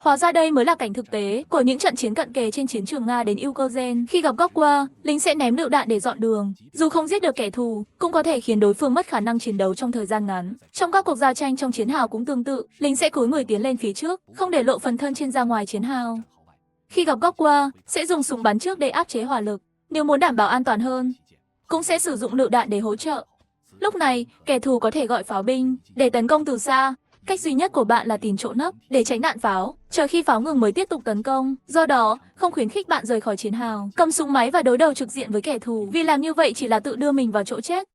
Hóa ra đây mới là cảnh thực tế của những trận chiến cận kề trên chiến trường Nga đến Ukraine. Khi gặp góc qua, lính sẽ ném lựu đạn để dọn đường. Dù không giết được kẻ thù, cũng có thể khiến đối phương mất khả năng chiến đấu trong thời gian ngắn. Trong các cuộc giao tranh trong chiến hào cũng tương tự, lính sẽ cúi người tiến lên phía trước, không để lộ phần thân trên ra ngoài chiến hào. Khi gặp góc qua, sẽ dùng súng bắn trước để áp chế hỏa lực. Nếu muốn đảm bảo an toàn hơn, cũng sẽ sử dụng lựu đạn để hỗ trợ. Lúc này, kẻ thù có thể gọi pháo binh để tấn công từ xa. Cách duy nhất của bạn là tìm chỗ nấp để tránh đạn pháo, chờ khi pháo ngừng mới tiếp tục tấn công. Do đó, không khuyến khích bạn rời khỏi chiến hào, cầm súng máy và đối đầu trực diện với kẻ thù, vì làm như vậy chỉ là tự đưa mình vào chỗ chết.